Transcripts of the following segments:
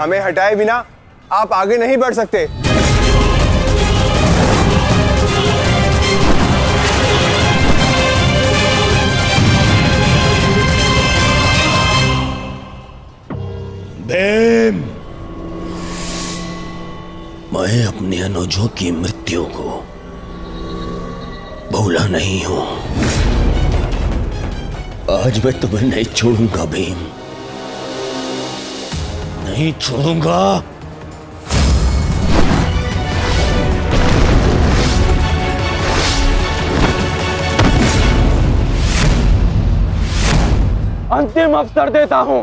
हमें हटाए बिना आप आगे नहीं बढ़ सकते। भीम, मैं अपने अनुजों की मृत्यु को भूला नहीं हूं। आज मैं तुम्हें नहीं छोड़ूंगा भीम, नहीं छोड़ूंगा। अंतिम अवसर देता हूं,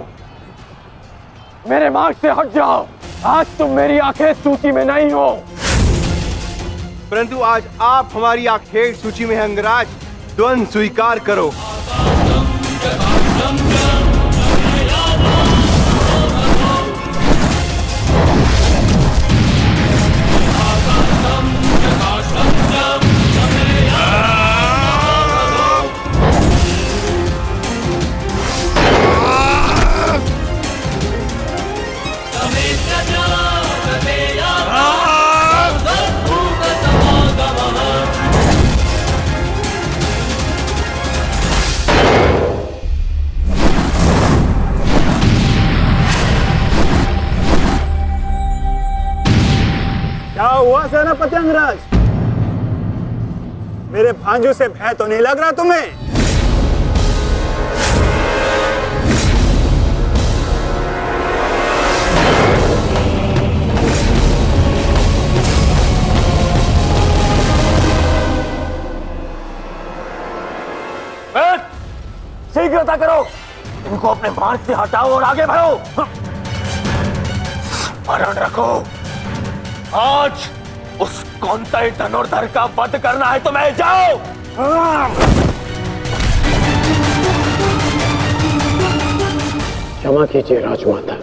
मेरे मार्ग से हट जाओ। आज तुम मेरी आखेट सूची में नहीं हो, परंतु आज आप हमारी आखेट सूची में हैं अंगराज। द्वंद स्वीकार करो। क्या हुआ सेनापति अंगराज? मेरे भांजू से भय तो नहीं लग रहा तुम्हें? शीघ्रता करो, इनको अपने मार्ग से हटाओ और आगे बढ़ो। स्मरण रखो, आज उस कौंतल धनुर्धर का वध करना है तुम्हें। जाओ। क्षमा कीजिए राजमाता,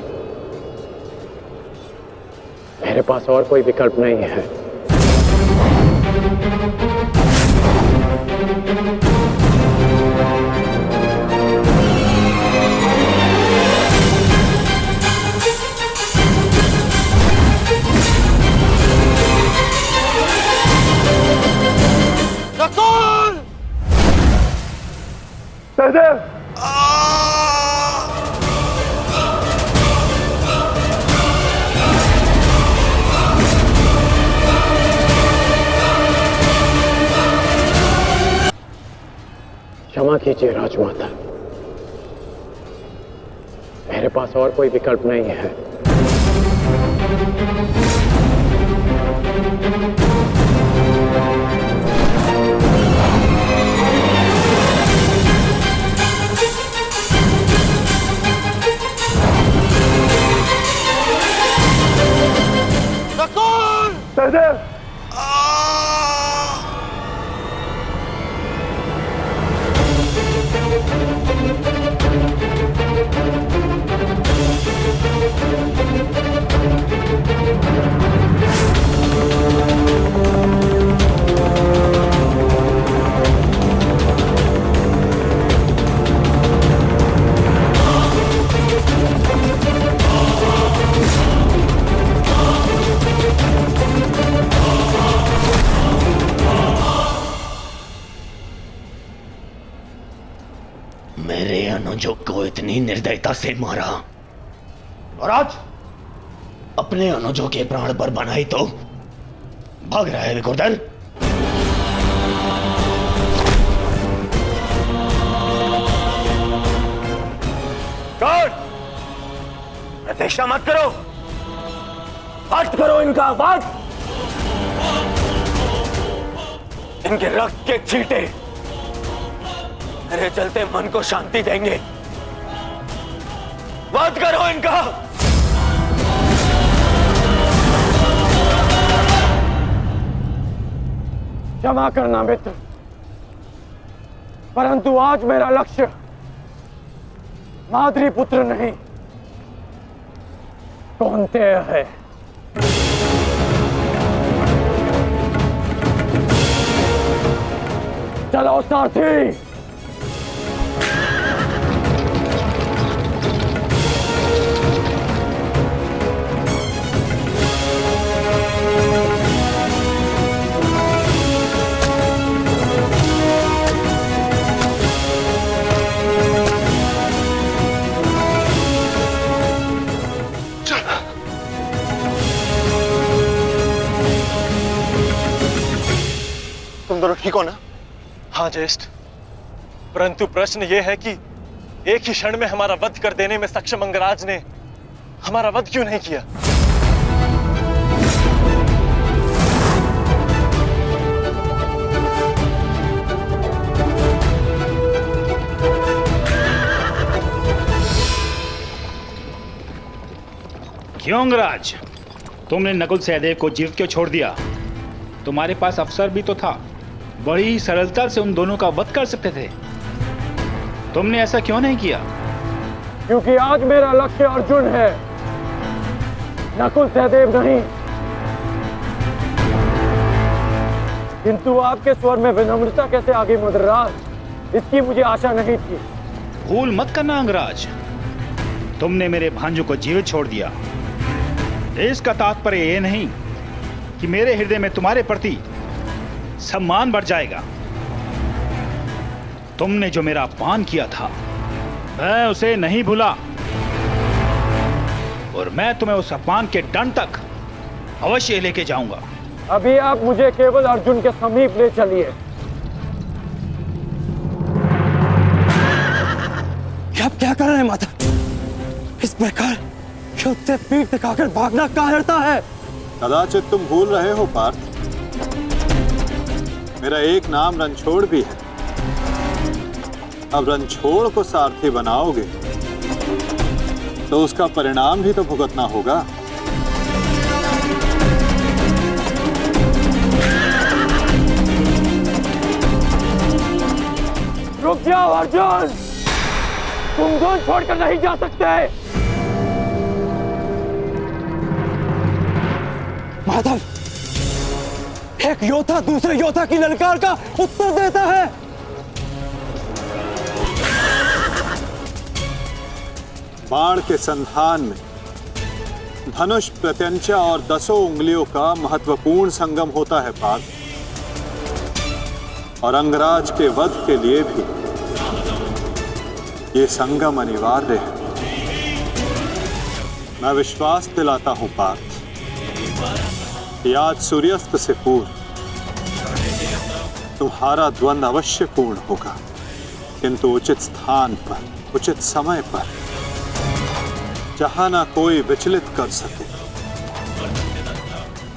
मेरे पास और कोई विकल्प नहीं है। सहदेव, क्षमा कीजिए राजमाता, मेरे पास और कोई विकल्प नहीं है। सहदेव, मेरे अनुजों को इतनी निर्दयता से मारा और आज अपने अनुजों के प्राण पर बनाई तो भाग रहा है विकुर्दन। कौन? प्रतीक्षा मत करो, वध करो इनका वध। इनके रक्त के छींटे मेरे चलते मन को शांति देंगे। वध करो इनका। क्षमा करना मित्र, परंतु आज मेरा लक्ष्य माद्री पुत्र नहीं कौंतेय है। चलो सारथी। तुम दोनों ठीक हो ना? हाँ ज्येष्ठ, परंतु प्रश्न यह है कि एक ही क्षण में हमारा वध कर देने में सक्षम अंगराज ने हमारा वध क्यों नहीं किया? क्यों अंगराज, तुमने नकुल सहदेव को जीवित क्यों छोड़ दिया? तुम्हारे पास अवसर भी तो था, बड़ी ही सरलता से उन दोनों का वध कर सकते थे। तुमने ऐसा क्यों नहीं किया? क्योंकि आज मेरा लक्ष्य अर्जुन है, नकुल सहदेव नहीं। किंतु आपके स्वर में विनम्रता कैसे आ गई मद्रराज, इसकी मुझे आशा नहीं थी। भूल मत करना अंगराज, तुमने मेरे भांजू को जीवित छोड़ दिया। इसका तात्पर्य यह नहीं कि मेरे हृदय में तुम्हारे प्रति सम्मान बढ़ जाएगा। तुमने जो मेरा अपमान किया था, मैं उसे नहीं भूला, और मैं तुम्हें उस अपमान के दंड तक अवश्य लेके जाऊंगा। अभी आप मुझे केवल अर्जुन के समीप ले चलिए। आप क्या कर रहे हैं माता? इस प्रकार युद्ध से पीठ दिखाकर भागना कायरता है। कदाचित तुम भूल रहे हो पार्थ, मेरा एक नाम रणछोड़ भी है। अब रणछोड़ को सारथी बनाओगे तो उसका परिणाम भी तो भुगतना होगा। रुक जाओ अर्जुन, तुम दोनों छोड़कर नहीं जा सकते। माधव, एक योद्धा दूसरे योद्धा की ललकार का उत्तर देता है। बाण के संधान में धनुष, प्रत्यंचा और 10 उंगलियों का महत्वपूर्ण संगम होता है पार्थ, और अंगराज के वध के लिए भी ये संगम अनिवार्य है। मैं विश्वास दिलाता हूं पार्थ कि आज सूर्यास्त से पूर्व तुम्हारा द्वंद अवश्य पूर्ण होगा, किंतु उचित स्थान पर, उचित समय पर, जहां ना कोई विचलित कर सके,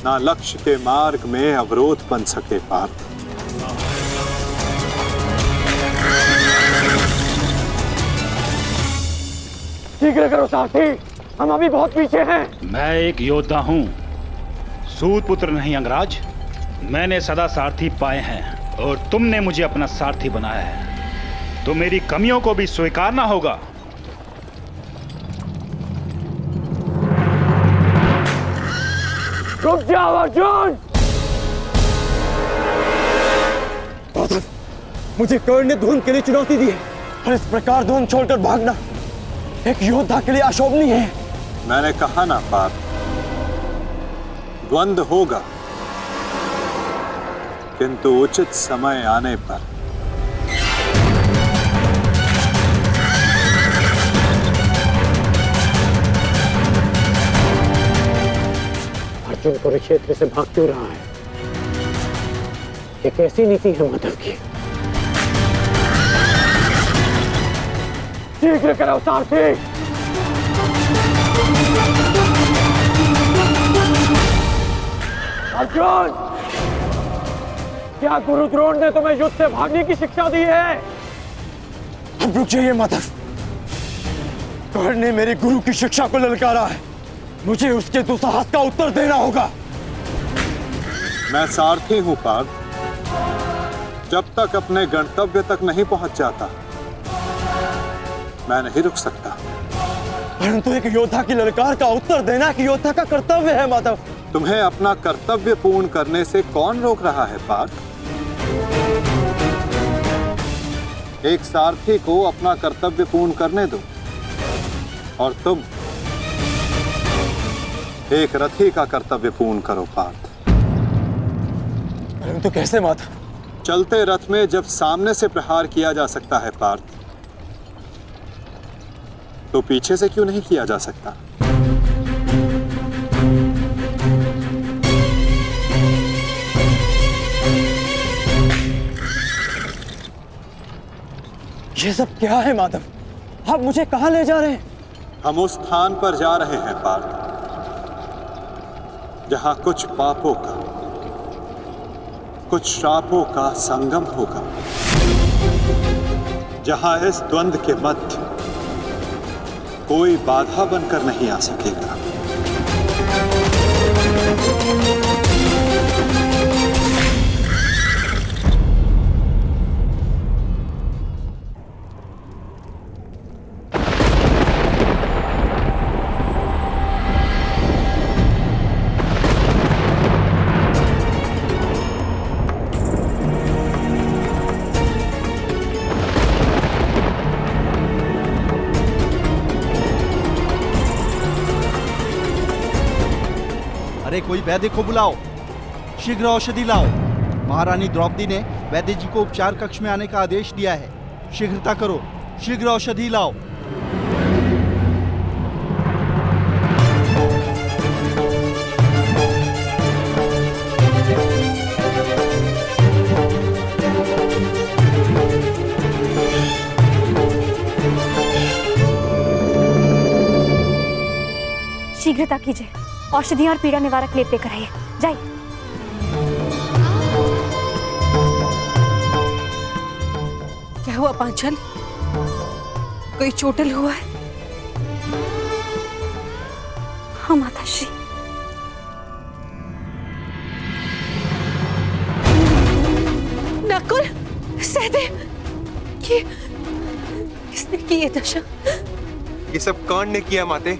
ना लक्ष्य के मार्ग में अवरोध बन सके पार्थ। शीघ्र करो सारथी, हम अभी बहुत पीछे हैं। मैं एक योद्धा हूं, सूत पुत्र नहीं अंगराज। मैंने सदा सारथी पाए हैं और तुमने मुझे अपना सारथी बनाया है, तो मेरी कमियों को भी स्वीकारना होगा। रुक जाओ अर्जुन। मुझे कर्ण ने धुन के लिए चुनौती दी है, और इस प्रकार धुन छोड़कर भागना एक योद्धा के लिए अशोभनीय है। मैंने कहा ना पार्थ, द्वंद होगा, किंतु उचित समय आने पर। अर्जुन कुरुक्षेत्र से भाग क्यों रहा है? ये कैसी नीति है माधव की? शीघ्र करो सारथी। अर्जुन, क्या गुरु द्रोण ने तुम्हें युद्ध से भागने की शिक्षा दी है? अब रुक जाइए माधव, कर्ण ने मेरे गुरु की शिक्षा को ललकारा है, मुझे उसके दुस्साहस का उत्तर देना होगा। मैं सारथी हूं पार्थ, जब तक अपने गंतव्य तक नहीं पहुंच जाता मैं नहीं रुक सकता। परंतु एक योद्धा की ललकार का उत्तर देना एक योद्धा का कर्तव्य है माधव। तुम्हें अपना कर्तव्य पूर्ण करने से कौन रोक रहा है पार्थ? एक सारथी को अपना कर्तव्य पूर्ण करने दो, और तुम एक रथी का कर्तव्य पूर्ण करो पार्थ। परंतु कैसे माधव? चलते रथ में जब सामने से प्रहार किया जा सकता है पार्थ, तो पीछे से क्यों नहीं किया जा सकता? ये सब क्या है माधव? आप मुझे कहाँ ले जा रहे हैं? हम उस स्थान पर जा रहे हैं पार्थ, जहां कुछ पापों का, कुछ श्रापों का संगम होगा, जहां इस द्वंद्व के मध्य कोई बाधा बनकर नहीं आ सकेगा। अरे कोई वैद्य को बुलाओ, शीघ्र औषधि लाओ। महारानी द्रौपदी ने वैद्य जी को उपचार कक्ष में आने का आदेश दिया है। शीघ्रता करो, शीघ्र औषधि लाओ। शीघ्रता कीजिए, औषधियां और पीड़ा निवारक लेप लेकर आइए। जाइए। क्या हुआ पांचाली? कोई चोटिल हुआ है? हाँ माताश्री। नकुल, सहदेव, ये किसने की ये दशा? ये सब कर्ण ने किया माते।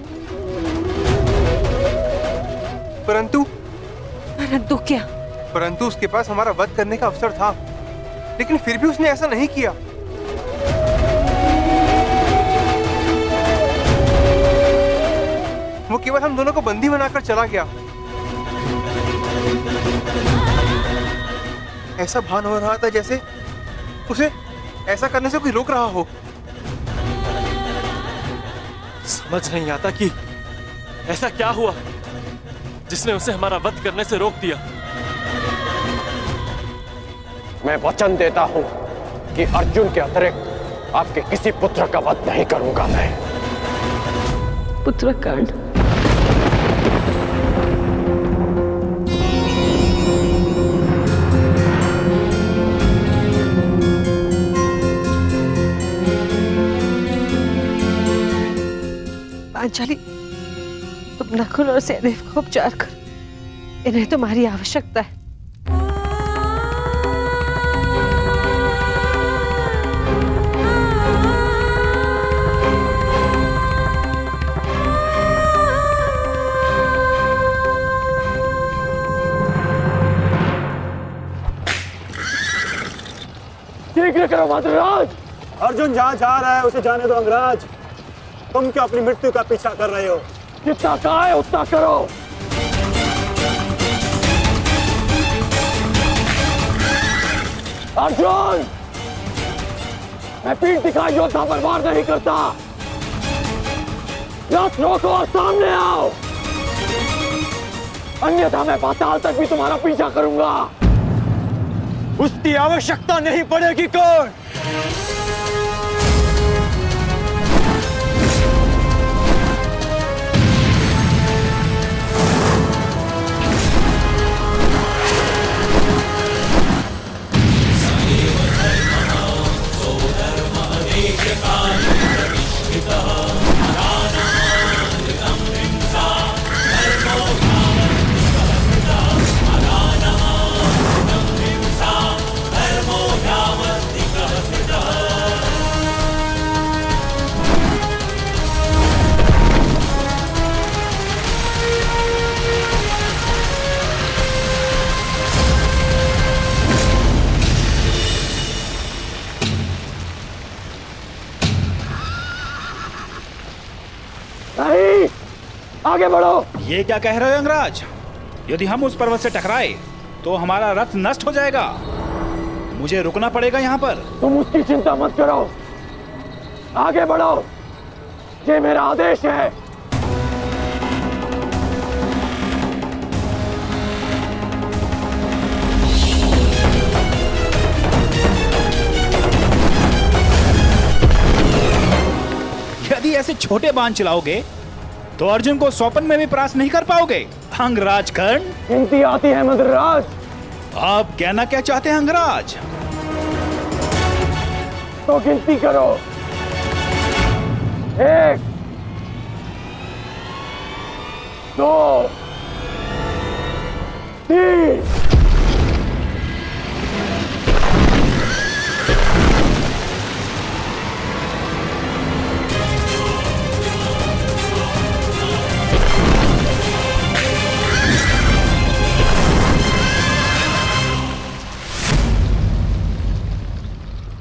परंतु क्या? परंतु उसके पास हमारा वध करने का अवसर था, लेकिन फिर भी उसने ऐसा नहीं किया। वो केवल हम दोनों को बंदी बनाकर चला गया। ऐसा भान हो रहा था जैसे उसे ऐसा करने से कोई रोक रहा हो। समझ नहीं आता कि ऐसा क्या हुआ जिसने उसे हमारा वध करने से रोक दिया। मैं वचन देता हूं कि अर्जुन के अतिरिक्त आपके किसी पुत्र का वध नहीं करूंगा मैं। पुत्र कर्ण, पांचाली, तुम नकुल और सहदेव को उपचार कर, इन्हें तुम्हारी आवश्यकता है। शीघ्र करो माद्रराज। अर्जुन जहाँ जा रहा है उसे जाने दो अंगराज। तुम क्यों अपनी मृत्यु का पीछा कर रहे हो? जितना कहा है उतना करो। अर्जुन, मैं पीठ दिखाई योद्धा पर वार नहीं करता। रथ रोको और सामने आओ, अन्यथा मैं पाताल तक भी तुम्हारा पीछा करूंगा। उसकी आवश्यकता नहीं पड़ेगी कौन? नहीं, आगे बढ़ो। ये क्या कह रहे हो अंगराज? यदि हम उस पर्वत से टकराए तो हमारा रथ नष्ट हो जाएगा। मुझे रुकना पड़ेगा यहाँ पर। तुम उसकी चिंता मत करो, आगे बढ़ो, ये मेरा आदेश है। छोटे बाण चलाओगे तो अर्जुन को स्वप्न में भी परास्त नहीं कर पाओगे। अंगराज कर्ण, गिनती आती है मंदराज। आप कहना क्या चाहते हैं अंगराज? तो गिनती करो। 1 2 3।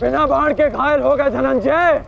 बिना बाण के घायल हो गए धनंजय।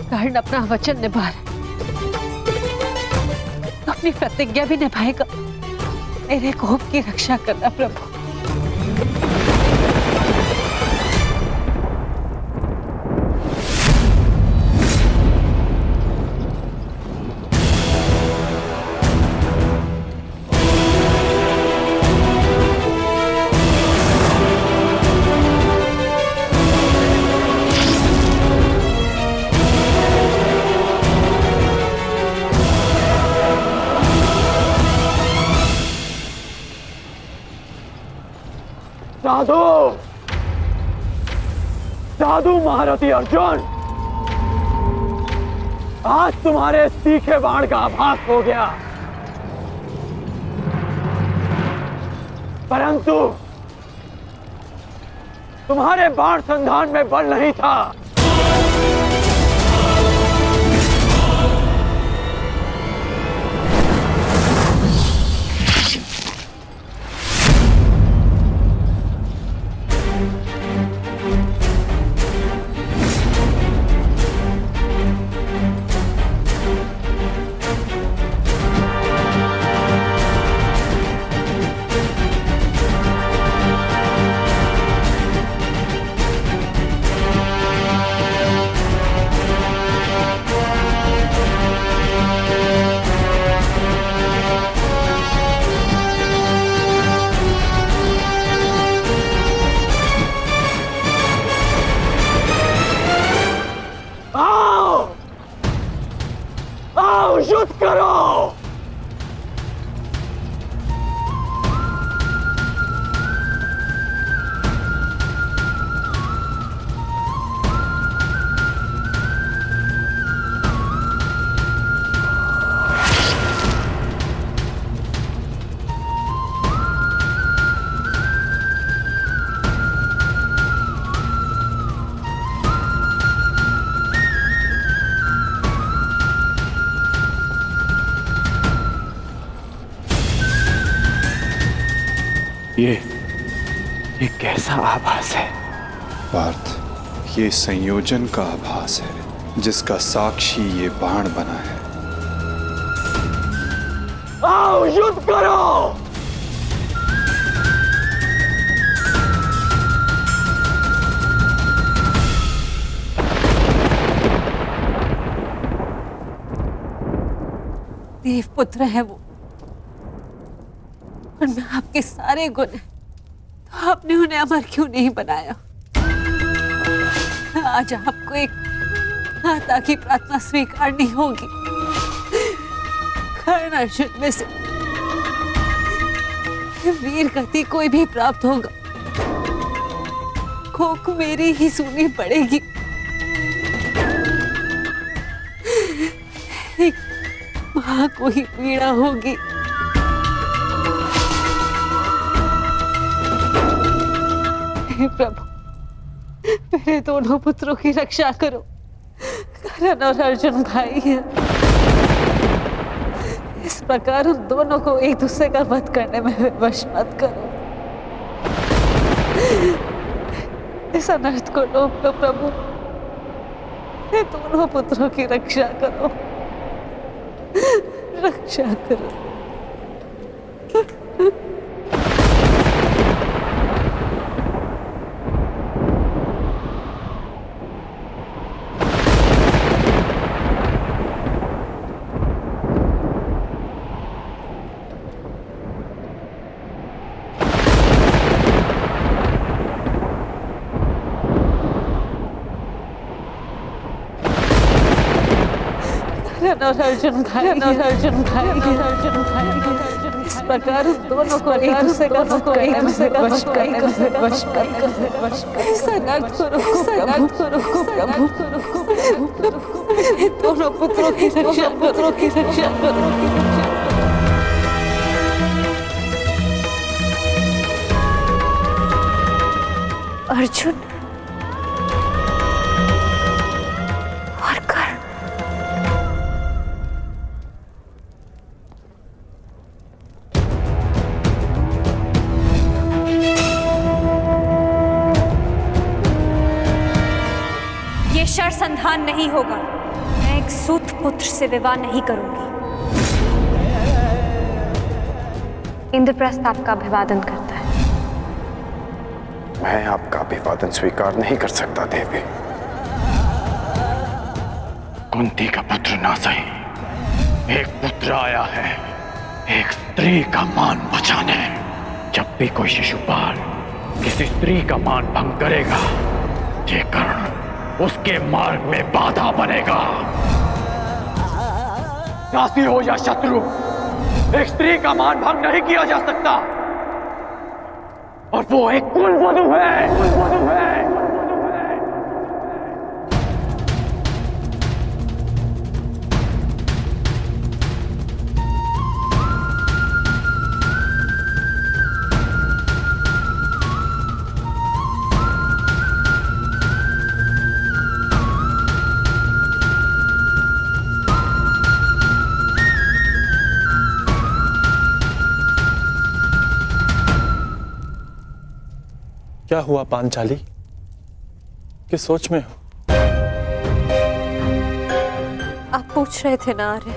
कर्ण अपना वचन निभा रहा है, अपनी प्रतिज्ञा भी निभाएगा। मेरे कोप की रक्षा करना प्रभु। साधु साधु महारथी अर्जुन, आज तुम्हारे तीखे बाण का आभास हो गया, परंतु तुम्हारे बाण संधान में बल नहीं था। युद्ध करो। ये कैसा आभास है? पार्थ, ये संयोजन का आभास है जिसका साक्षी ये बाण बना है। आओ युद्ध करो। देवपुत्र है वो, और मैं आपके सारे गुण हैं, तो आपने उन्हें अमर क्यों नहीं बनाया? आज आपको एक माता की प्रार्थना स्वीकारनी होगी। कर्ण अर्जुन में से वीर गति कोई भी प्राप्त होगा, कोक मेरी ही सुननी पड़ेगी। एक मां को ही पीड़ा होगी। हे प्रभु, मेरे दोनों पुत्रों की रक्षा करो। करण और अर्जुन भाई हैं। इस प्रकार उन दोनों को एक दूसरे का वध करने में विवश मत करो। इस अनर्थ को रोक लो प्रभु। मेरे दोनों पुत्रों की रक्षा करो, रक्षा करो। और अर्जुन भाई, अर्जुन भाई, अर्जुन भाई, इस प्रकार उन दोनों को एक दूसरे का वध करने में विवश ऐसा अनर्थ को रोको प्रभु। मेरे दोनों पुत्रों की रक्षा करो। अर्जुन और कर्ण, ये शरसंधान नहीं होगा। मैं एक सूत पुत्र से विवाह नहीं करूंगी। इंद्रप्रस्थ आपका अभिवादन करता है। मैं आपका अभिवादन स्वीकार नहीं कर सकता देवी। कुंती का पुत्र ना सही, एक पुत्र आया है एक स्त्री का मान बचाने। जब भी कोई शिशुपाल किसी स्त्री का मान भंग करेगा, ये कर्ण उसके मार्ग में बाधा बनेगा। दासी हो या शत्रु, एक स्त्री का मान भंग नहीं किया जा सकता। और वो एक कुलवधू है। क्या हुआ पांचाली? किस सोच में हो? आप पूछ रहे थे ना आर्य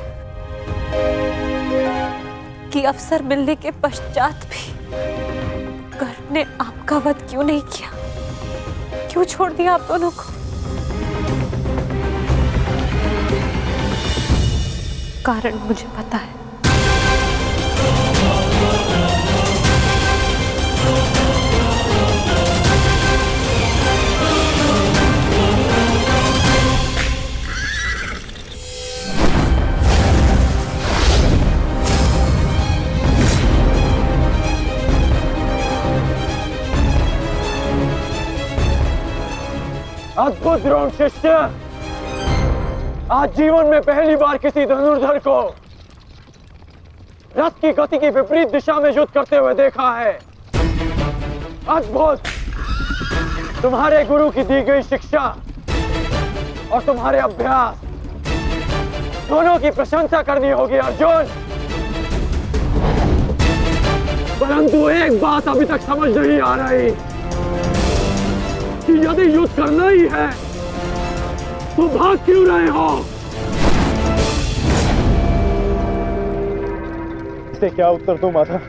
कि अवसर मिलने के पश्चात भी कर्ण ने आपका वध क्यों नहीं किया, क्यों छोड़ दिया आप दोनों को? कारण मुझे पता है। अद्भुत द्रोण शिष्य, आज जीवन में पहली बार किसी धनुर्धर को रथ की गति की विपरीत दिशा में युद्ध करते हुए देखा है। अद्भुत! तुम्हारे गुरु की दी गई शिक्षा और तुम्हारे अभ्यास दोनों की प्रशंसा करनी होगी अर्जुन। परंतु एक बात अभी तक समझ नहीं आ रही कि यदि युद्ध करना ही है तो भाग क्यों रहे हो? इसे क्या उत्तर दूं माधव?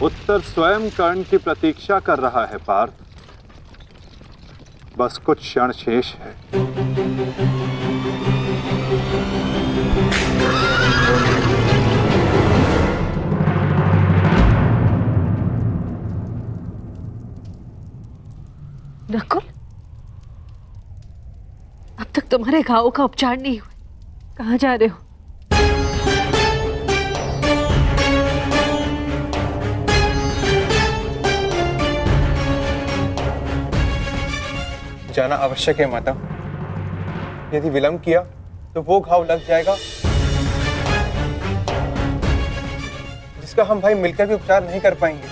उत्तर स्वयं कर्ण की प्रतीक्षा कर रहा है पार्थ। बस कुछ क्षण शेष है। नकुल, अब तक तुम्हारे घावों का उपचार नहीं हुआ। कहाँ जा रहे हो? जाना आवश्यक है माता। यदि विलंब किया तो वो घाव लग जाएगा जिसका हम भाई मिलकर भी उपचार नहीं कर पाएंगे।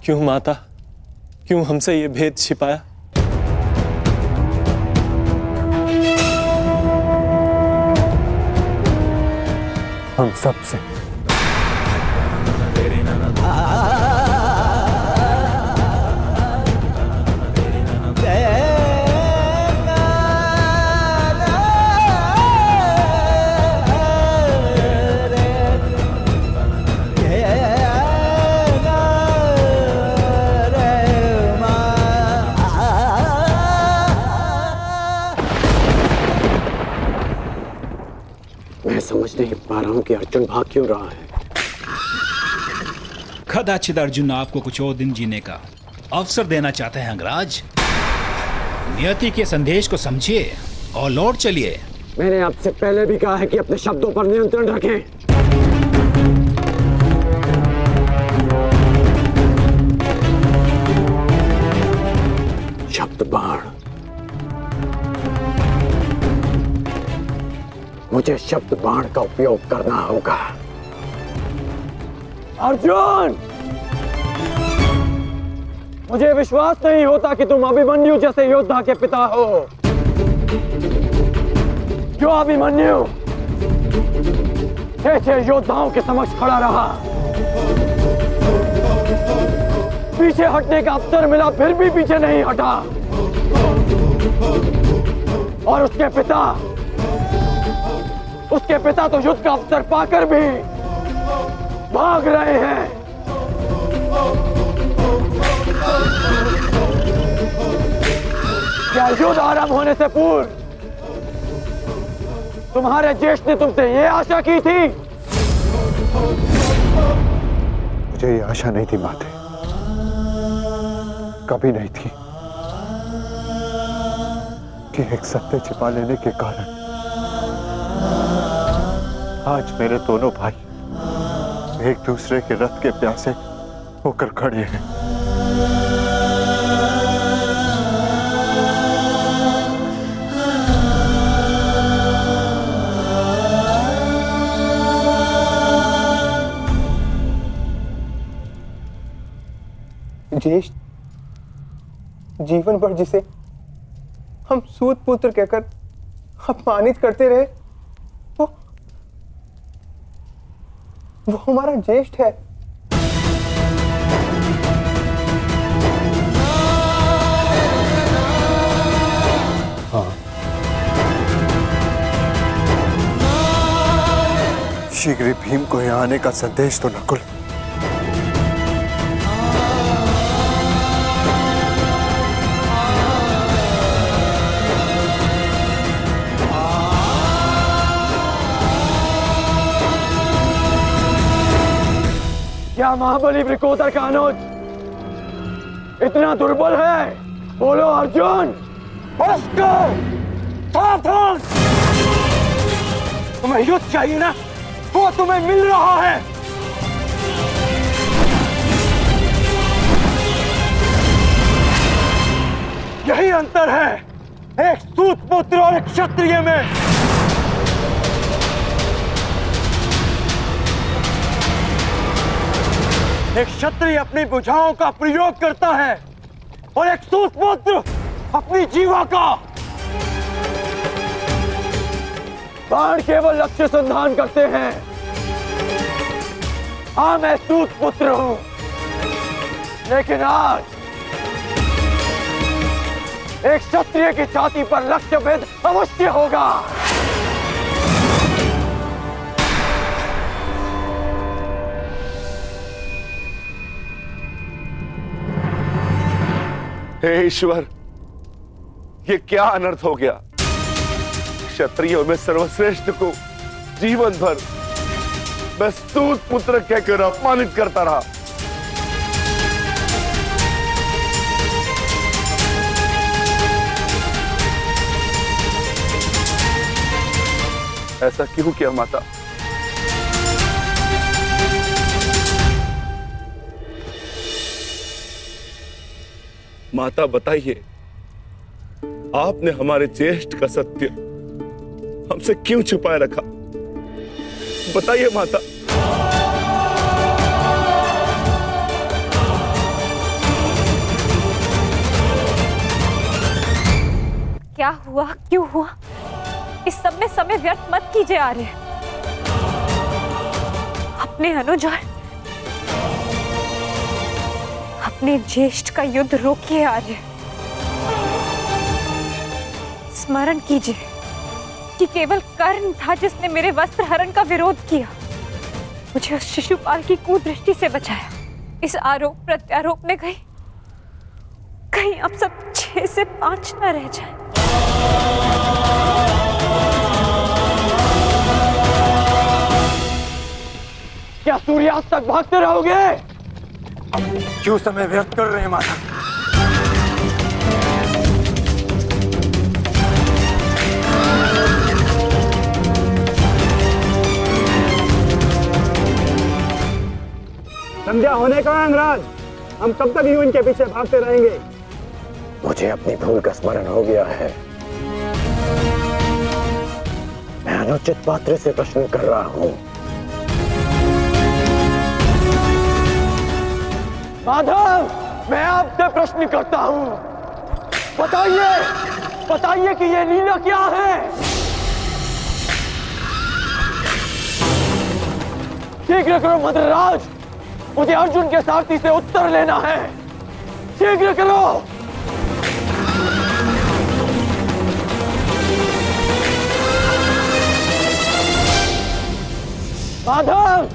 क्यों माता, क्यों हमसे ये भेद छिपाया? हम सबसे। मैं समझ नहीं पा रहा हूँ कि अर्जुन भाग क्यों रहा है। कदाचित अर्जुन आपको कुछ और दिन जीने का अवसर देना चाहते हैं अंगराज। नियति के संदेश को समझिए और लौट चलिए। मैंने आपसे पहले भी कहा है कि अपने शब्दों पर नियंत्रण रखें। शब्द बाण, मुझे शब्द बाण का उपयोग करना होगा। अर्जुन, मुझे विश्वास नहीं होता कि तुम अभिमन्यु जैसे योद्धा के पिता हो। क्यों अभिमन्यु 6 योद्धाओं के समक्ष खड़ा रहा, पीछे हटने का अवसर मिला फिर भी पीछे नहीं हटा, और उसके पिता तो युद्ध का अवसर पाकर भी भाग रहे हैं। क्या युद्ध आरंभ होने से पूर्व तुम्हारे ज्येष्ठ ने तुमसे ये आशा की थी? मुझे ये आशा नहीं थी माते, कभी नहीं थी कि एक सत्य छिपा लेने के कारण आज मेरे दोनों भाई एक दूसरे के रथ के प्यासे होकर खड़े हैं। ज्येष्ठ जीवन भर जिसे हम सूत पुत्र कहकर अपमानित करते रहे, वो हमारा ज्येष्ठ है। हाँ, शीघ्र ही भीम को यहाँ आने का संदेश तो नकुल। क्या महाबली वृकोदर का अनुज इतना दुर्बल है? बोलो अर्जुन। सावधान, तुम्हें युद्ध चाहिए ना, वो तुम्हें मिल रहा है। यही अंतर है एक सूत पुत्र और एक क्षत्रिय में। एक क्षत्रिय अपनी भुजाओं का प्रयोग करता है और एक सूत पुत्र अपनी जीवा का। बाण केवल लक्ष्य संधान करते हैं। हाँ, मैं सूत पुत्र हूं, लेकिन आज एक क्षत्रिय की छाती पर लक्ष्य भेद अवश्य होगा। हे ईश्वर, ये क्या अनर्थ हो गया। क्षत्रियों में सर्वश्रेष्ठ को जीवन भर मैं सूत पुत्र कहकर अपमानित करता रहा। ऐसा क्यों किया माता? माता बताइए, आपने हमारे ज्येष्ठ का सत्य हमसे क्यों छुपाए रखा? बताइए माता। क्या हुआ, क्यों हुआ, इस सब में समय व्यर्थ मत कीजिए आर्य। अपने अनुज और अपने ज्येष्ठ का युद्ध रोकिए आर्य। स्मरण कीजिए कि केवल कर्ण था जिसने मेरे वस्त्र हरण का विरोध किया, मुझे उस शिशुपाल की कुदृष्टि से बचाया। इस आरोप प्रत्यारोप में कहीं अब सब 6 से 5 न रह जाए। क्या सूर्यास्त तक भागते रहोगे? क्यों समय व्यर्थ कर रहे हैं माधव? संध्या होने का अंगराज, हम कब तक यूं इनके पीछे भागते रहेंगे? मुझे अपनी भूल का स्मरण हो गया है। मैं अनुचित पात्र से प्रश्न कर रहा हूं। माधव, मैं आपसे प्रश्न करता हूं। बताइए कि ये लीला क्या है? शीघ्र करो मदरराज, मुझे अर्जुन के सारथी से उत्तर लेना है। शीघ्र करो। माधव,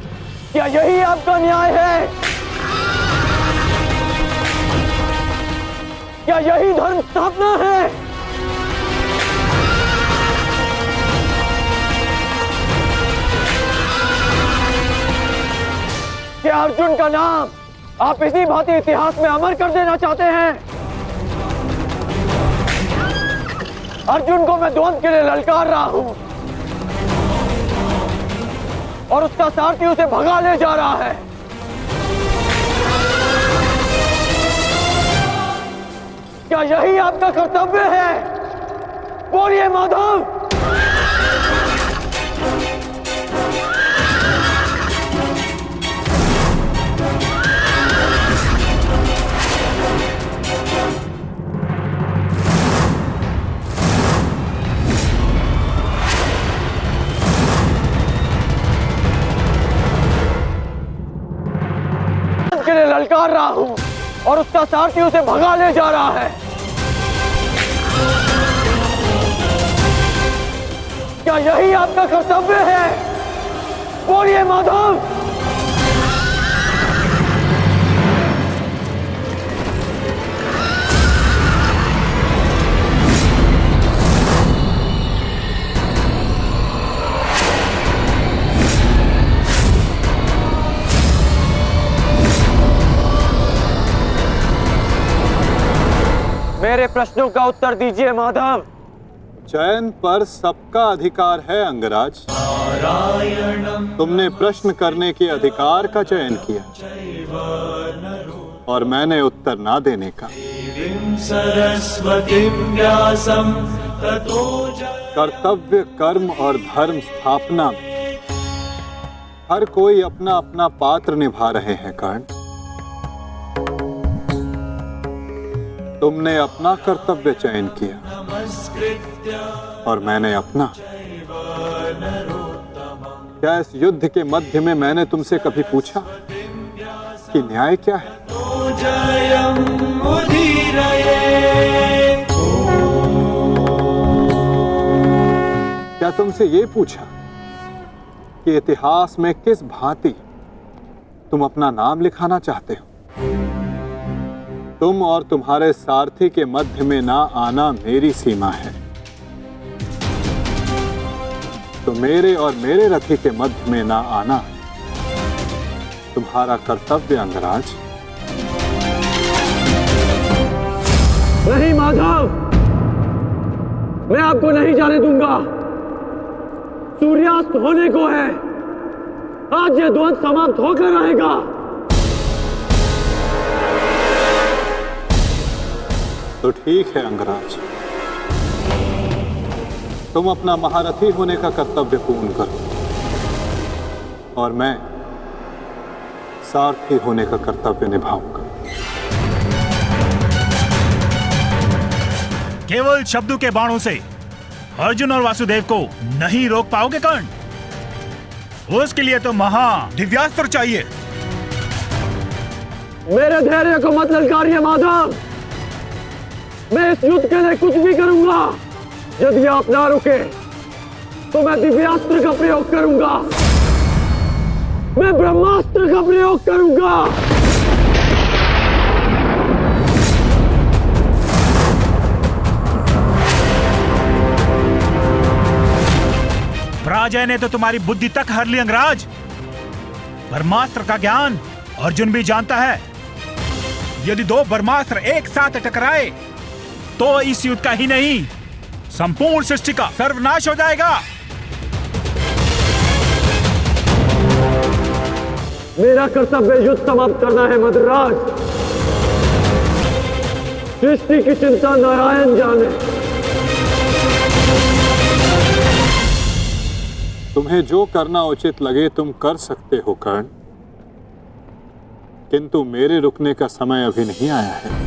क्या यही आपका न्याय है? क्या यही धर्म स्थापना है? क्या अर्जुन का नाम आप इसी भांति इतिहास में अमर कर देना चाहते हैं? अर्जुन को मैं द्वंद्व के लिए ललकार रहा हूं और उसका सारथी उसे भगा ले जा रहा है। क्या यही आपका कर्तव्य है? बोलिए माधव। के लिए ललकार रहा हूं और उसका सारथी उसे भगा ले जा रहा है। क्या यही आपका कर्तव्य है? बोलिए माधव। मेरे प्रश्नों का उत्तर दीजिए माधव। चयन पर सबका अधिकार है अंगराज। तुमने प्रश्न करने के अधिकार का चयन किया और मैंने उत्तर ना देने का। कर्तव्य, कर्म और धर्म स्थापना में हर कोई अपना अपना पात्र निभा रहे हैं कर्ण। तुमने अपना कर्तव्य चयन किया और मैंने अपना। क्या इस युद्ध के मध्य में मैंने तुमसे कभी पूछा कि न्याय क्या है? क्या तुमसे ये पूछा कि इतिहास में किस भांति तुम अपना नाम लिखाना चाहते हो? तुम और तुम्हारे सारथी के मध्य में ना आना मेरी सीमा है, तो मेरे और मेरे रथी के मध्य में ना आना तुम्हारा कर्तव्य अंगराज। नहीं माधव, मैं आपको नहीं जाने दूंगा। सूर्यास्त होने को है, आज ये द्वंद्व समाप्त होकर रहेगा। तो ठीक है अंगराज, तुम अपना महारथी होने का कर्तव्य पूर्ण करो और मैं सारथी होने का कर्तव्य निभाऊंगा। केवल शब्दों के बाणों से अर्जुन और वासुदेव को नहीं रोक पाओगे कर्ण। उसके लिए तो महा दिव्यास्त्र चाहिए। मेरे धैर्य को मत ललकारिए माधव। मैं इस युद्ध के लिए कुछ भी करूंगा। यदि आप ना रुके तो मैं दिव्यास्त्र का प्रयोग करूंगा। मैं ब्रह्मास्त्र का प्रयोग करूंगा। पराजय ने तो तुम्हारी बुद्धि तक हर ली अंगराज। ब्रह्मास्त्र का ज्ञान अर्जुन भी जानता है। यदि दो ब्रह्मास्त्र एक साथ टकराए तो इस युद्ध का ही नहीं, संपूर्ण सृष्टि का सर्वनाश हो जाएगा। मेरा कर्तव्य युद्ध समाप्त करना है मद्राज। सृष्टि की चिंता नारायण जाने। तुम्हें जो करना उचित लगे तुम कर सकते हो कर्ण, किंतु मेरे रुकने का समय अभी नहीं आया है।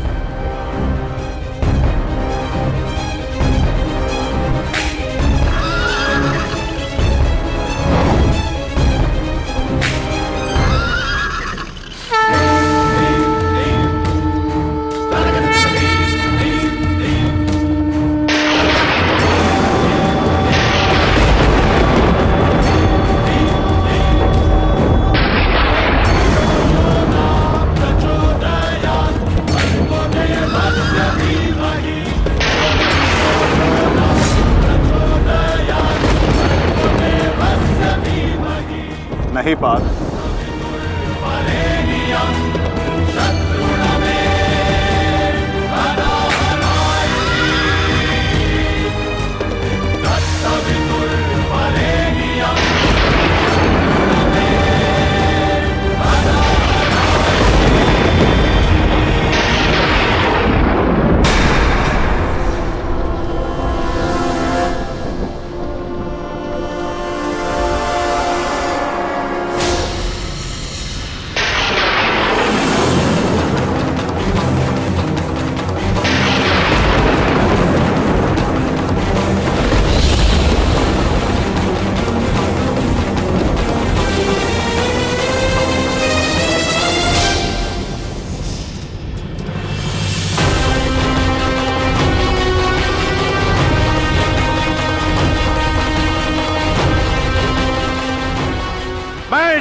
नहीं पार्थ,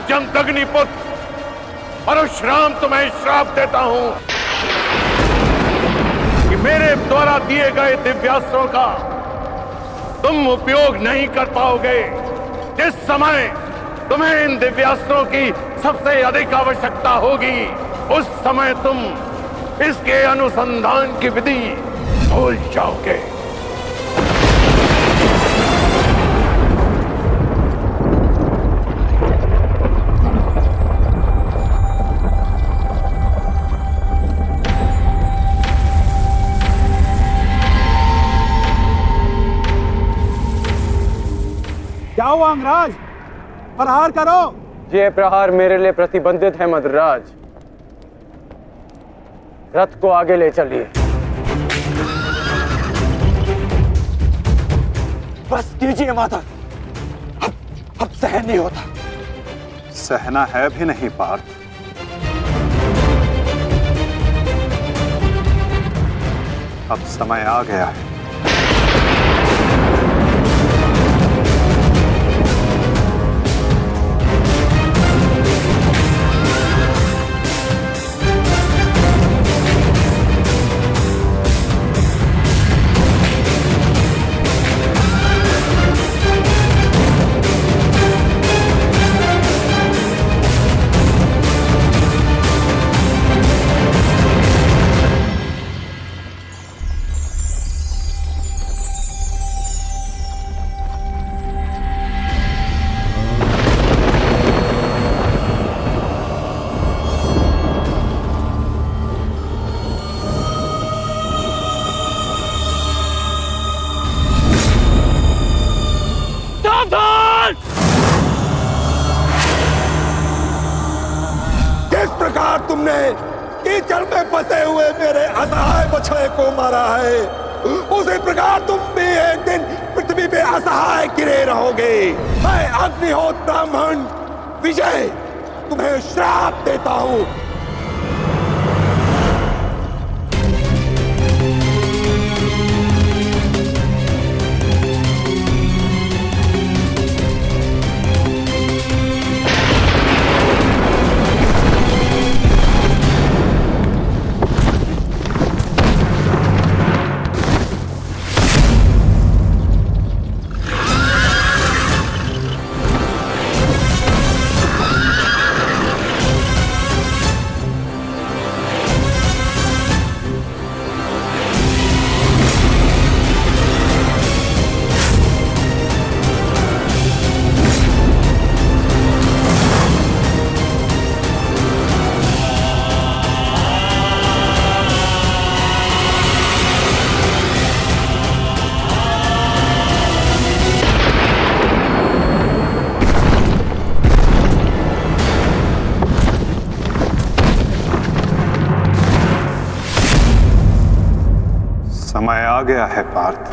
जमदग्निपुत्र परशुराम तुम्हें श्राप देता हूं कि मेरे द्वारा दिए गए दिव्यास्त्रों का तुम उपयोग नहीं कर पाओगे। जिस समय तुम्हें इन दिव्यास्त्रों की सबसे अधिक आवश्यकता होगी, उस समय तुम इसके अनुसंधान की विधि भूल जाओगे। क्या हुआ अंगराज? प्रहार करो। ये प्रहार मेरे लिए प्रतिबंधित है मद्राज। रथ को आगे ले चलिए। बस कीजिए माता, अब सहन नहीं होता। सहना है भी नहीं पार्थ। अब समय आ गया है। किस प्रकार तुमने कीचड़ में फंसे हुए मेरे असहाय बछड़े को मारा है, उसी प्रकार तुम भी एक दिन पृथ्वी पे असहाय गिरे रहोगे। मैं अग्निहोत्र ब्राह्मण विजय तुम्हें श्राप देता हूं। समय आ गया है पार्थ।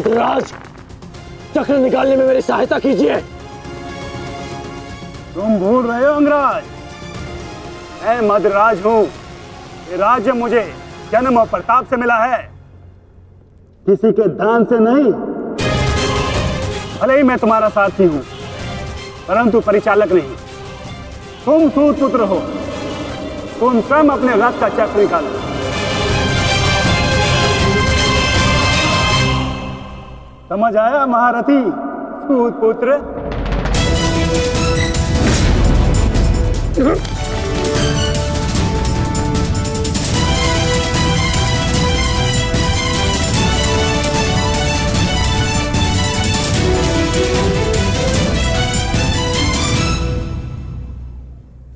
राज, चक्र निकालने में मेरी सहायता कीजिए। तुम भूल रहे हो अंगराज, मैं मद्राज हूं। ये राज्य मुझे जन्म और प्रताप से मिला है, किसी के दान से नहीं। भले ही मैं तुम्हारा साथी हूं, परंतु परिचालक नहीं। तुम सूत पुत्र हो, तुम स्वयं अपने रथ का चक्र निकालो। समझ आया महारथी सूत पुत्र?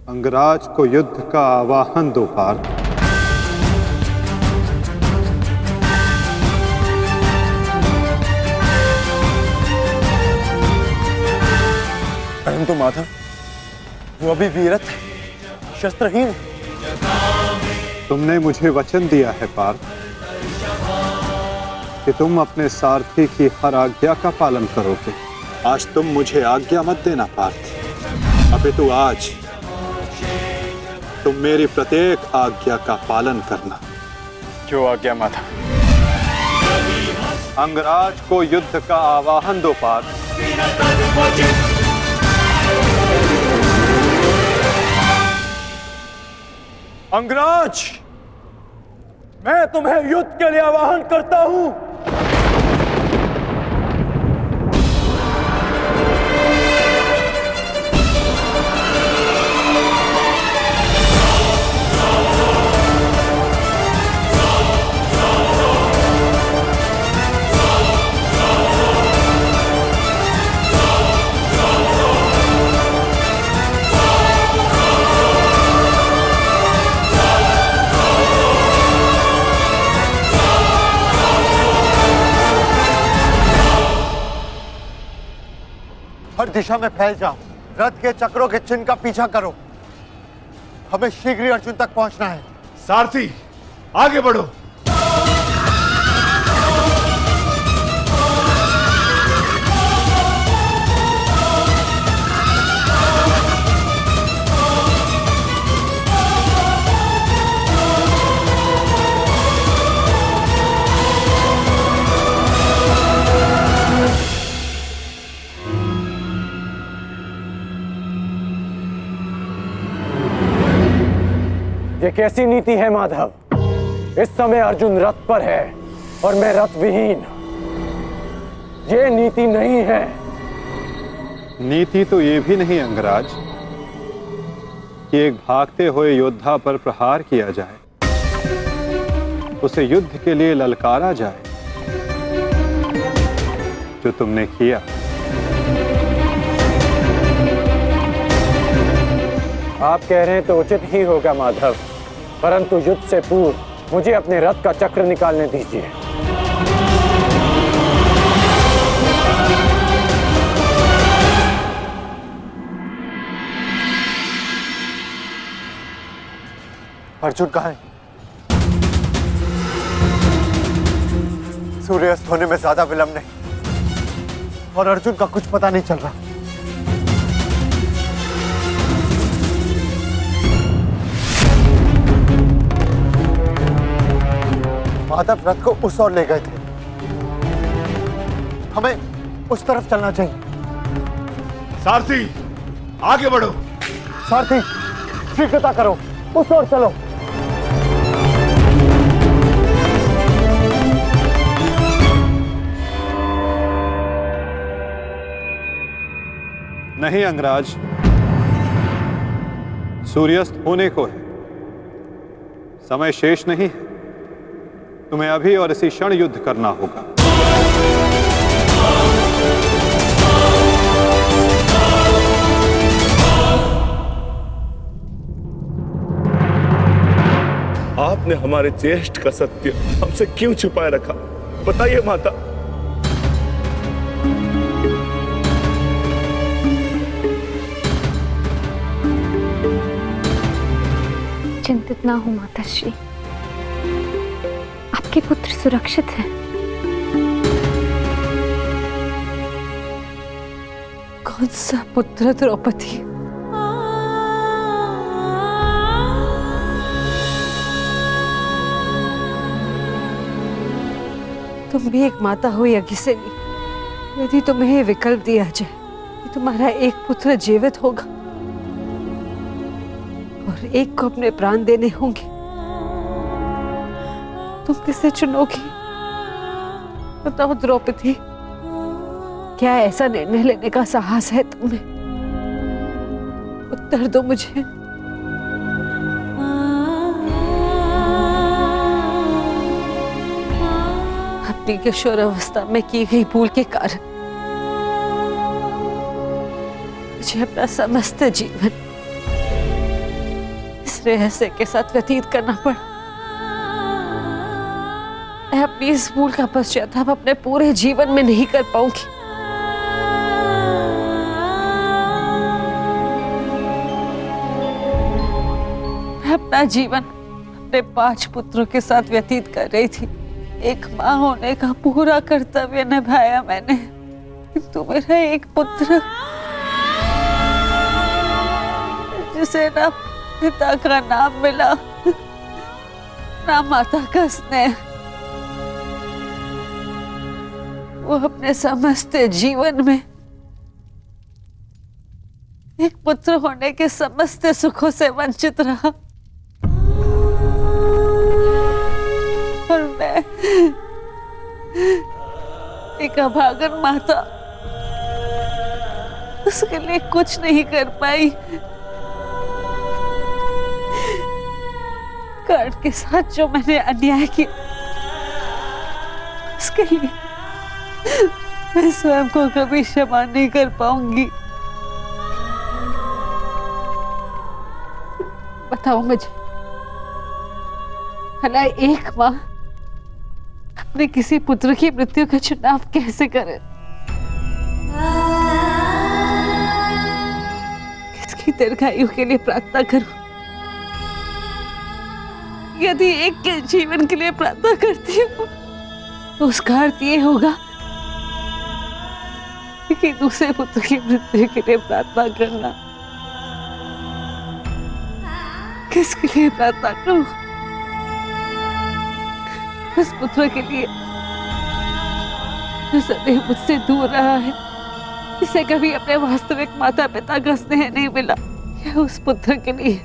अंगराज को युद्ध का आवाहन दो पार्थ। परंतु माधव, वो अभी वीरत है, शस्त्रहीन है। तुमने मुझे वचन दिया है पार्थ कि तुम अपने सारथी की हर आज्ञा का पालन करोगे। आज तुम मुझे आज्ञा मत देना पार्थ, अपितु आज तुम मेरी प्रत्येक आज्ञा का पालन करना। जो आज्ञा माधव? अंगराज को युद्ध का आवाहन दो पार्थ। अंगराज, मैं तुम्हें युद्ध के लिए आवाहन करता हूं। हर दिशा में फैल जाओ, रथ के चक्रों के चिन्ह का पीछा करो। हमें शीघ्र ही अर्जुन तक पहुंचना है। सारथी, आगे बढ़ो। ये कैसी नीति है माधव? इस समय अर्जुन रथ पर है और मैं रथ विहीन। ये नीति नहीं है। नीति तो ये भी नहीं अंगराज कि एक भागते हुए योद्धा पर प्रहार किया जाए, उसे युद्ध के लिए ललकारा जाए, जो तुमने किया। आप कह रहे हैं तो उचित ही होगा माधव, परंतु युद्ध से पूर्व मुझे अपने रथ का चक्र निकालने दीजिए। अर्जुन कहाँ है? सूर्यास्त होने में ज्यादा विलंब नहीं और अर्जुन का कुछ पता नहीं चल रहा। माधव रथ को उस ओर ले गए थे, हमें उस तरफ चलना चाहिए। सारथी आगे बढ़ो। सारथी शीघ्रता करो, उस ओर चलो। नहीं अंगराज, सूर्यास्त होने को है, समय शेष नहीं है। तुम्हें अभी और इसी क्षण युद्ध करना होगा। आपने हमारे ज्येष्ठ का सत्य हमसे क्यों छुपाए रखा? बताइए माता। चिंतित ना हो माताश्री, आपके पुत्र सुरक्षित हैं। कौन सा पुत्र द्रौपदी? तुम भी एक माता हो यज्ञसेनी, यदि तुम्हें ये विकल्प दिया जाए कि तुम्हारा एक पुत्र जीवित होगा और एक को अपने प्राण देने होंगे, तुम किसे चुनोगी? बताओ द्रौपदी, क्या ऐसा निर्णय लेने का साहस है तुम्हें? उत्तर दो मुझे। अपनी किशोरावस्था में की गई भूल के कारण मुझे अपना समस्त जीवन इस रहस्य के साथ व्यतीत करना पड़ा। मैं अपनी इस भूल का पश्चाताप अपने पूरे जीवन में नहीं कर पाऊंगी। मैं अपना जीवन अपने 5 पुत्रों के साथ व्यतीत कर रही थी। एक माँ होने का पूरा कर्तव्य निभाया मैंने, किंतु मेरा एक पुत्र जिसे ना पिता का नाम मिला ना माता का स्नेह, वो अपने समस्त जीवन में एक पुत्र होने के समस्त सुखों से वंचित रहा और मैं एक अभागन माता उसके लिए कुछ नहीं कर पाई। कर्ण के साथ जो मैंने अन्याय किया उसके लिए मैं स्वयं को कभी क्षमा नहीं कर पाऊंगी। बताओ मुझे, भला एक माँ अपने किसी पुत्र की मृत्यु का चुनाव कैसे करे? किसकी दीर्घायु के लिए प्रार्थना करूं? यदि एक के जीवन के लिए प्रार्थना करती हूँ तो उसका अर्थ ये होगा कि दूसरे पुत्र की मृत्यु के लिए प्रार्थना करना। किसके लिए प्रार्थना करूं? उस पुत्र के लिए जो सदैव मुझसे दूर रहा है, जिसे कभी अपने वास्तविक माता पिता का स्नेह नहीं मिला, या उस पुत्र के लिए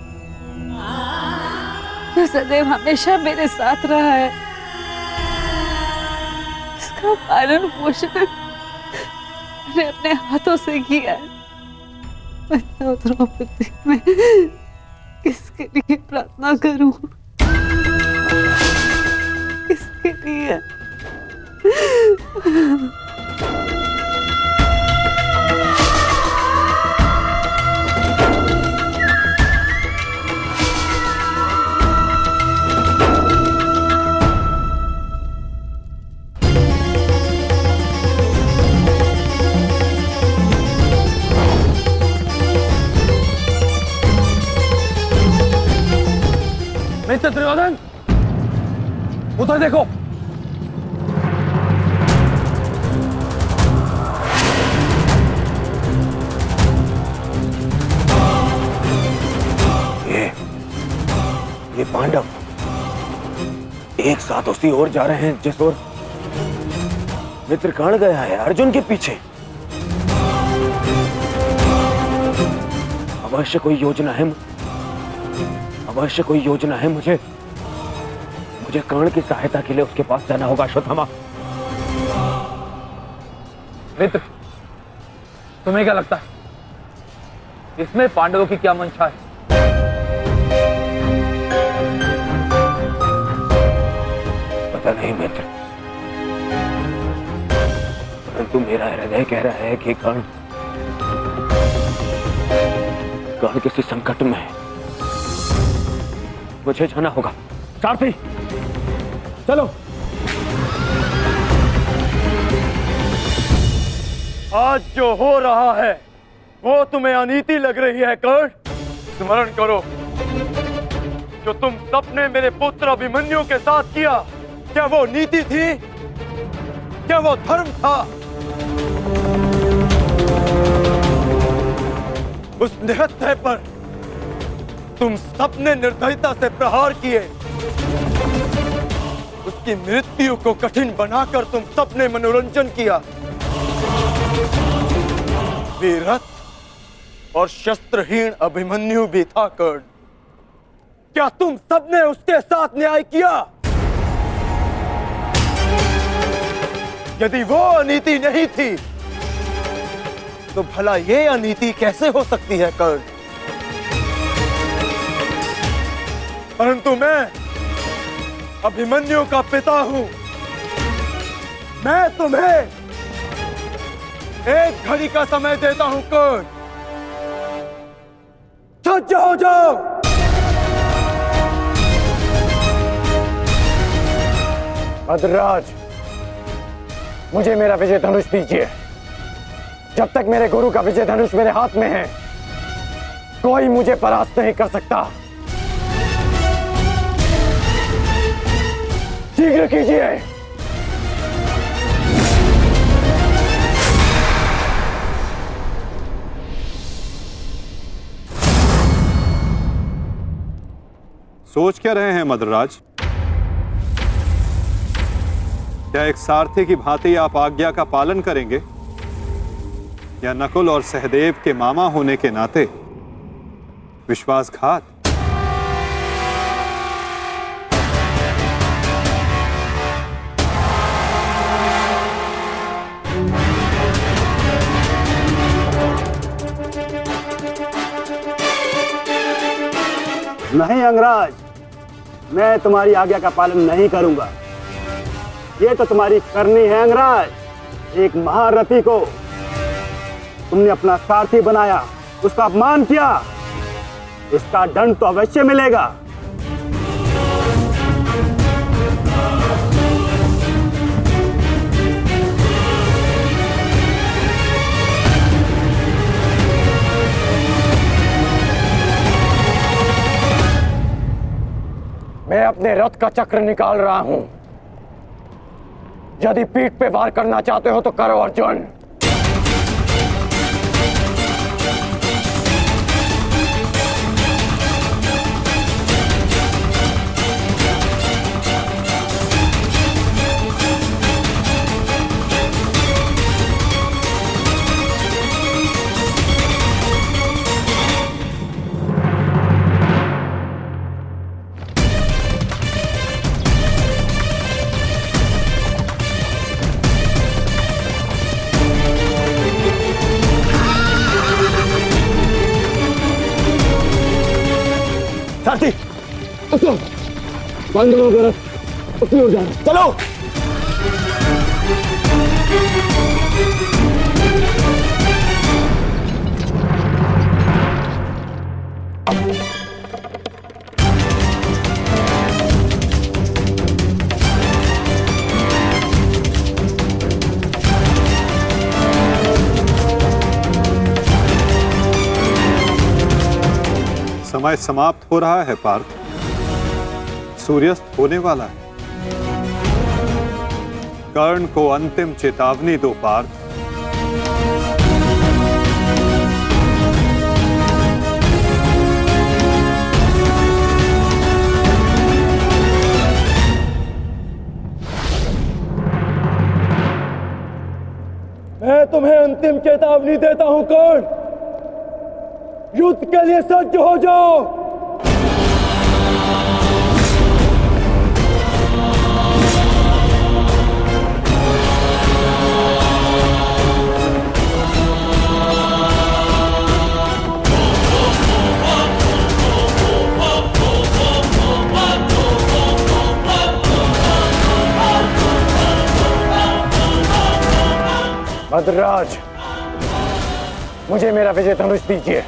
जो सदैव हमेशा मेरे साथ रहा है, इसका पालन पोषण मैंने अपने हाथों से किया है। बताओ द्रौपदी, मैं किसके लिए प्रार्थना करूं? किसके लिए? मित्र दुर्योधन, उधर देखो। ये पांडव एक साथ उसी ओर जा रहे हैं जिस ओर मित्र कर्ण गया है, अर्जुन के पीछे। अवश्य कोई योजना है, अवश्य कोई योजना है। मुझे कर्ण की सहायता के लिए उसके पास जाना होगा। अश्वत्थामा, मित्र, तुम्हें क्या लगता है इसमें पांडवों की क्या मंशा है? पता नहीं मित्र, परंतु मेरा हृदय कह रहा है कि कर्ण किसी संकट में है। मुझे जाना होगा। सारथी, चलो। आज जो हो रहा है वो तुम्हें अनीति लग रही है कर्ण? स्मरण करो, जो तुम सबने मेरे पुत्र अभिमन्यु के साथ किया, क्या वो नीति थी? क्या वो धर्म था? उस निहत्थे पर तुम सबने निर्दयता से प्रहार किए। उसकी मृत्यु को कठिन बनाकर तुम सबने मनोरंजन किया। वीरथ और शस्त्रहीन अभिमन्यु भी था कर्ण। क्या तुम सबने उसके साथ न्याय किया? यदि वो अनीति नहीं थी तो भला ये अनीति कैसे हो सकती है कर्ण? परंतु मैं अभिमन्यु का पिता हूं। मैं तुम्हें एक घड़ी का समय देता हूं कर्ण। सज्ज हो जाओ। भद्रराज, मुझे मेरा विजय धनुष दीजिए। जब तक मेरे गुरु का विजय धनुष मेरे हाथ में है, कोई मुझे परास्त नहीं कर सकता। शीघ्र कीजिए। सोच क्या रहे हैं मद्रराज? क्या एक सारथी की भांति आप आज्ञा का पालन करेंगे, या नकुल और सहदेव के मामा होने के नाते विश्वासघात? नहीं अंगराज, मैं तुम्हारी आज्ञा का पालन नहीं करूंगा। ये तो तुम्हारी करनी है अंगराज। एक महारथी को तुमने अपना सारथी बनाया, उसका अपमान किया, इसका दंड तो अवश्य मिलेगा। मैं अपने रथ का चक्र निकाल रहा हूं। यदि पीठ पे वार करना चाहते हो तो करो अर्जुन। सारथी बंद करो गरज, उसी ओर जाना। चलो। समय समाप्त हो रहा है पार्थ, सूर्यास्त होने वाला है। कर्ण को अंतिम चेतावनी दो पार्थ। मैं तुम्हें अंतिम चेतावनी देता हूं कर्ण, युद्ध के लिए सज्ज हो जाओ। भद्रराज, मुझे मेरा विजय धनुष दीजिए।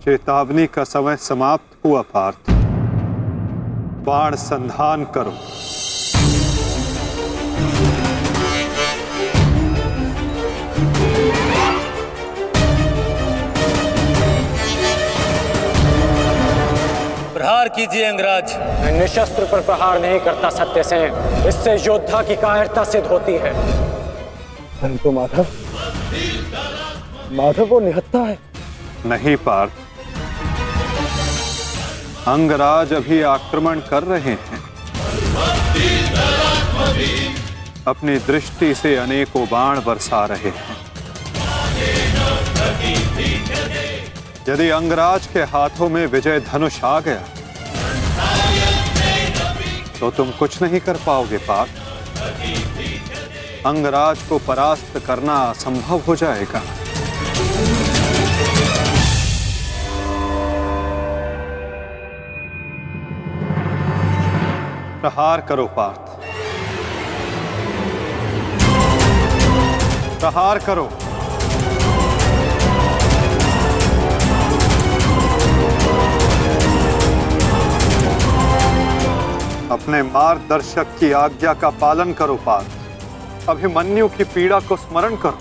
चेतावनी का समय समाप्त हुआ पार्थ, बाण संधान करो। प्रहार कीजिए अंगराज। मैं निशस्त्र पर प्रहार नहीं करता सत्यसेन, इससे योद्धा की कायरता सिद्ध होती है। परंतु माधव, माधव वो निहत्था है। नहीं पार्थ, अंगराज अभी आक्रमण कर रहे हैं। अपनी दृष्टि से अनेकों बाण बरसा रहे हैं। यदि अंगराज के हाथों में विजय धनुष आ गया तो तुम कुछ नहीं कर पाओगे पार्थ। अंगराज को परास्त करना असंभव हो जाएगा। प्रहार करो पार्थ, प्रहार करो। अपने मार्गदर्शक की आज्ञा का पालन करो पार्थ। अभिमन्यु की पीड़ा को स्मरण करो।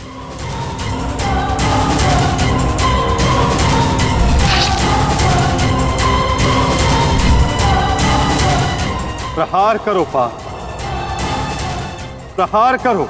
प्रहार करो पार्थ, प्रहार करो।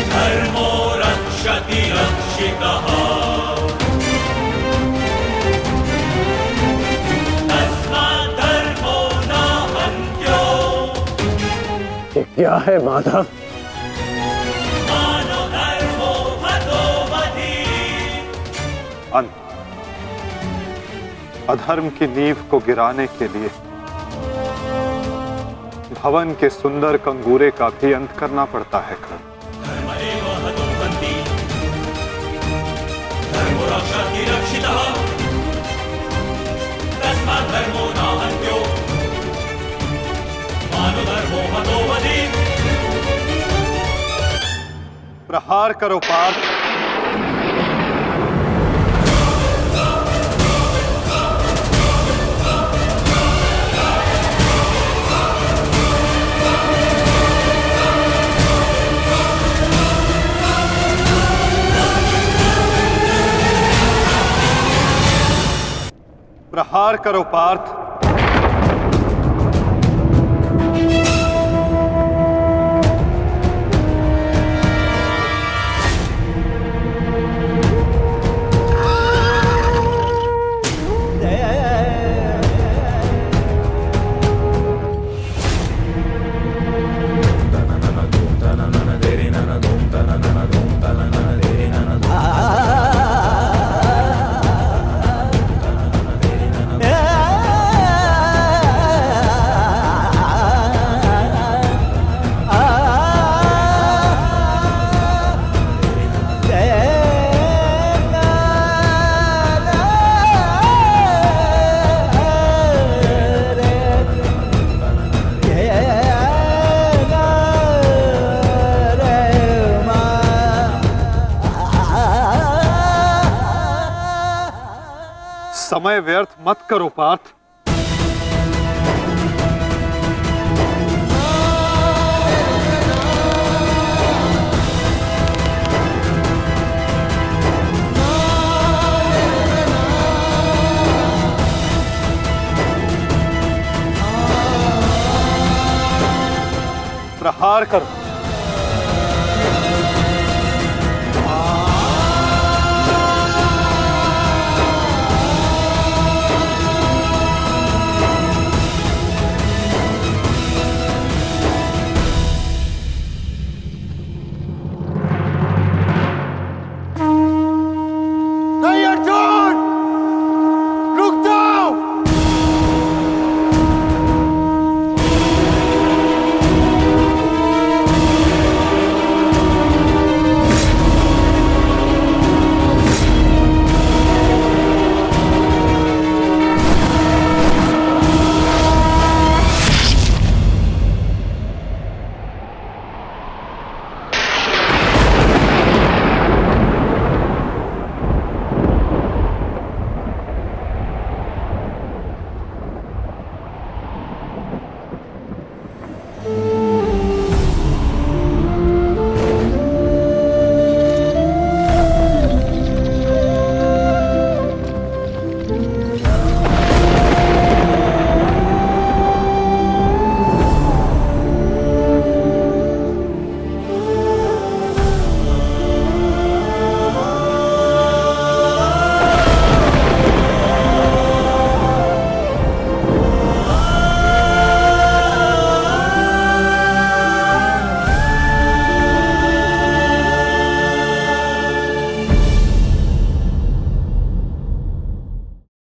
धर्मो रक्षति रक्षितः तस्मात् धर्मो न हन्त्यो। ये क्या है माधव? मानो धर्मो हतो वधि। अधर्म की नींव को गिराने के लिए भवन के सुंदर कंगूरे का भी अंत करना पड़ता है। धर्मैव हतो हन्ति, धर्मो रक्षति रक्षितः तस्मात् धर्मो न हन्त्यो। मानो धर्मो हतो वधि। प्रहार करो पार्थ, प्रहार करो पार्थ। समय व्यर्थ मत करो पार्थ। प्रहार करो।